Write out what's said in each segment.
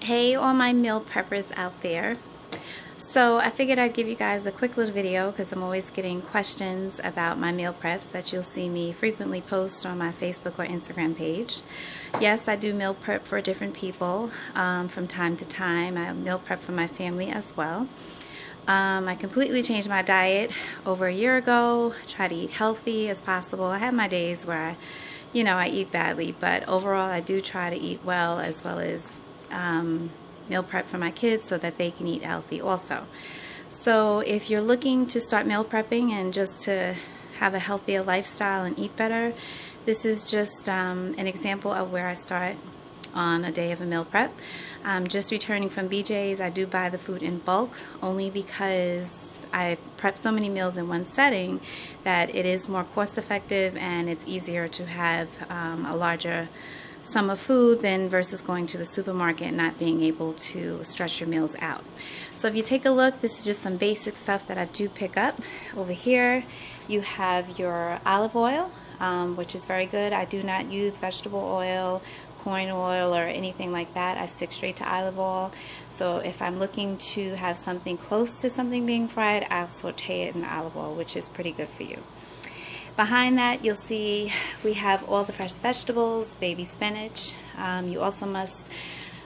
Hey, all my meal preppers out there. So I figured I'd give you guys a quick little video because I'm always getting questions about my meal preps that you'll see me frequently post on my Facebook or Instagram page. Yes, I do meal prep for different people from time to time. I meal prep for my family as well. I completely changed my diet over a year ago. Try to eat healthy as possible. I have my days where I eat badly, but overall I do try to eat well as meal prep for my kids so that they can eat healthy also. So if you're looking to start meal prepping and just to have a healthier lifestyle and eat better, this is just an example of where I start on a day of a meal prep. I'm just returning from BJ's. I do buy the food in bulk only because I prep so many meals in one setting that it is more cost effective and it's easier to have a larger sum of food than versus going to the supermarket and not being able to stretch your meals out. So if you take a look, this is just some basic stuff that I do pick up. Over here you have your olive oil, which is very good. I do not use vegetable oil, corn oil, or anything like that. I stick straight to olive oil. So if I'm looking to have something close to something being fried, I'll saute it in olive oil, which is pretty good for you. Behind that, you'll see we have all the fresh vegetables, baby spinach. You also must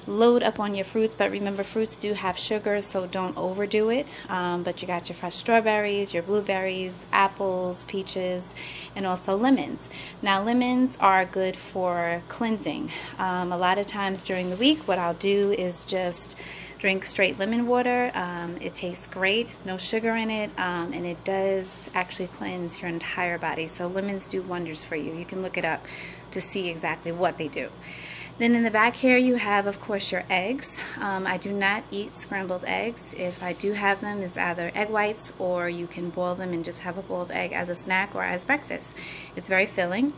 load up on your fruits, but remember fruits do have sugar, so don't overdo it. But you got your fresh strawberries, your blueberries, apples, peaches, and also lemons. Now lemons are good for cleansing. A lot of times during the week, what I'll do is just drink straight lemon water. It tastes great, no sugar in it, and it does actually cleanse your entire body. So lemons do wonders for you. You can look it up to see exactly what they do. Then in the back here you have, of course, your eggs. I do not eat scrambled eggs. If I do have them, it's either egg whites or you can boil them and just have a boiled egg as a snack or as breakfast. It's very filling.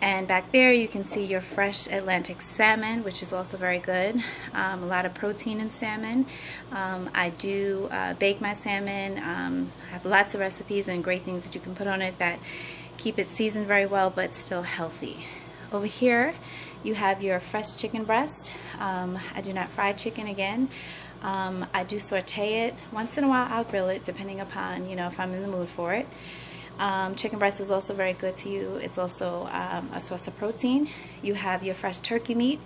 And back there you can see your fresh Atlantic salmon, which is also very good. A lot of protein in salmon. I do bake my salmon. I have lots of recipes and great things that you can put on it that keep it seasoned very well but still healthy. Over here you have your fresh chicken breast. I do not fry chicken again. I do saute it. Once in a while I'll grill it depending upon if I'm in the mood for it. Chicken breast is also very good to you. It's also a source of protein. You have your fresh turkey meat.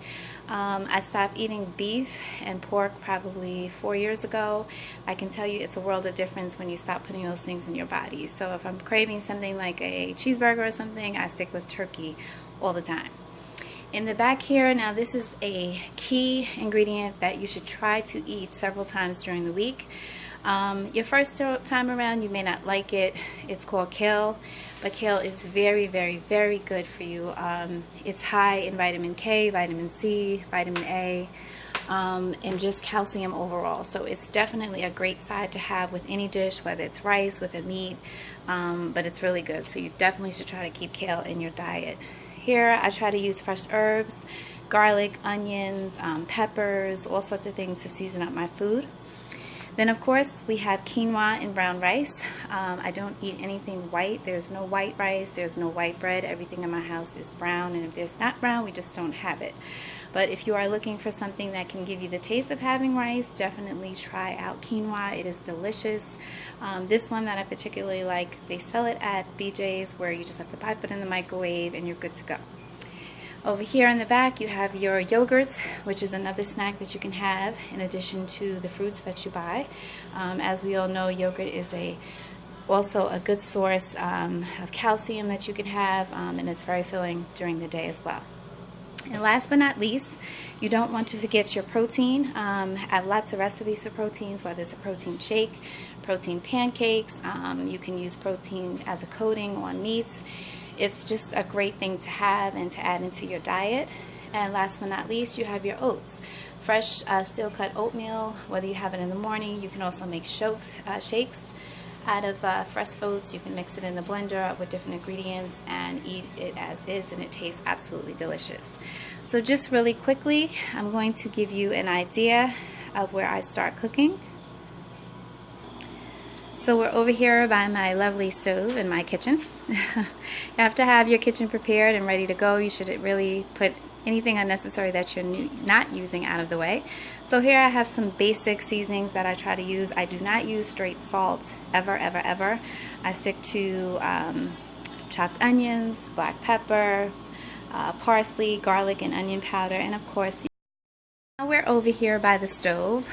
I stopped eating beef and pork probably 4 years ago. I can tell you it's a world of difference when you stop putting those things in your body. So if I'm craving something like a cheeseburger or something, I stick with turkey all the time. In the back here, now this is a key ingredient that you should try to eat several times during the week. Your first time around you may not like it. It's called kale, but kale is very, very, very good for you. It's high in vitamin K, vitamin C, vitamin A, and just calcium overall. So it's definitely a great side to have with any dish, whether it's rice, with a meat, but it's really good. So you definitely should try to keep kale in your diet. Here I try to use fresh herbs, garlic, onions, peppers, all sorts of things to season up my food. Then of course we have quinoa and brown rice. I don't eat anything white. There's no white rice, there's no white bread. Everything in my house is brown, and if there's not brown, we just don't have it. But if you are looking for something that can give you the taste of having rice, definitely try out quinoa. It is delicious. This one that I particularly like, they sell it at BJ's, where you just have to pop it in the microwave and you're good to go. Over here in the back you have your yogurts, which is another snack that you can have in addition to the fruits that you buy. As we all know, yogurt is also a good source of calcium that you can have, and it's very filling during the day as well. And last but not least, you don't want to forget your protein. I have lots of recipes for proteins, whether it's a protein shake, protein pancakes. You can use protein as a coating on meats. It's just a great thing to have and to add into your diet. And last but not least, you have your oats. Fresh steel cut oatmeal, whether you have it in the morning, you can also make shakes out of fresh oats. You can mix it in the blender with different ingredients and eat it as is, and it tastes absolutely delicious. So just really quickly, I'm going to give you an idea of where I start cooking. So we're over here by my lovely stove in my kitchen. You have to have your kitchen prepared and ready to go. You should really put anything unnecessary that you're not using out of the way. So here I have some basic seasonings that I try to use. I do not use straight salt ever, ever, ever. I stick to chopped onions, black pepper, parsley, garlic, and onion powder, and of course, now we're over here by the stove.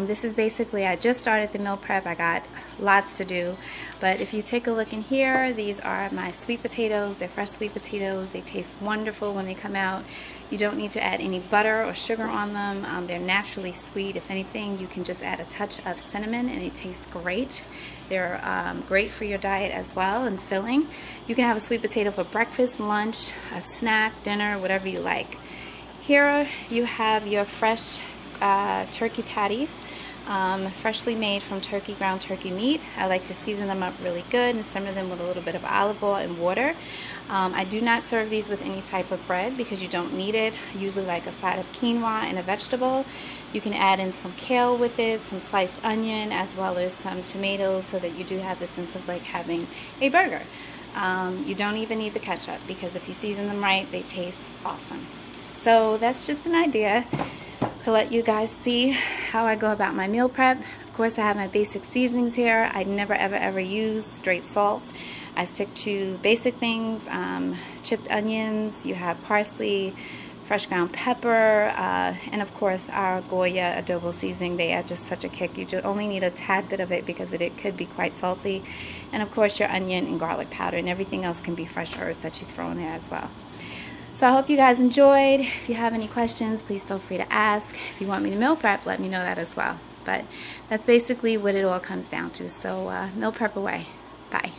This is basically, I just started the meal prep. I got lots to do, but if you take a look in here, these are my sweet potatoes. They're fresh sweet potatoes. They taste wonderful when they come out. You don't need to add any butter or sugar on them. They're naturally sweet. If anything, you can just add a touch of cinnamon and it tastes great. They're great for your diet as well and filling. You can have a sweet potato for breakfast, lunch, a snack, dinner, whatever you like. Here you have your fresh turkey patties, freshly made from ground turkey meat. I like to season them up really good and simmer them with a little bit of olive oil and water. I do not serve these with any type of bread because you don't need it. I usually like a side of quinoa and a vegetable. You can add in some kale with it, some sliced onion, as well as some tomatoes, so that you do have the sense of like having a burger. You don't even need the ketchup because if you season them right, they taste awesome. So that's just an idea to let you guys see how I go about my meal prep. Of course, I have my basic seasonings here. I never ever ever use straight salt. I stick to basic things, chipped onions, you have parsley, fresh ground pepper, and of course our Goya adobo seasoning. They add just such a kick. You just only need a tad bit of it because it could be quite salty. And of course your onion and garlic powder, and everything else can be fresh herbs that you throw in there as well. So I hope you guys enjoyed. If you have any questions, please feel free to ask. If you want me to meal prep, let me know that as well. But that's basically what it all comes down to. So meal prep away. Bye.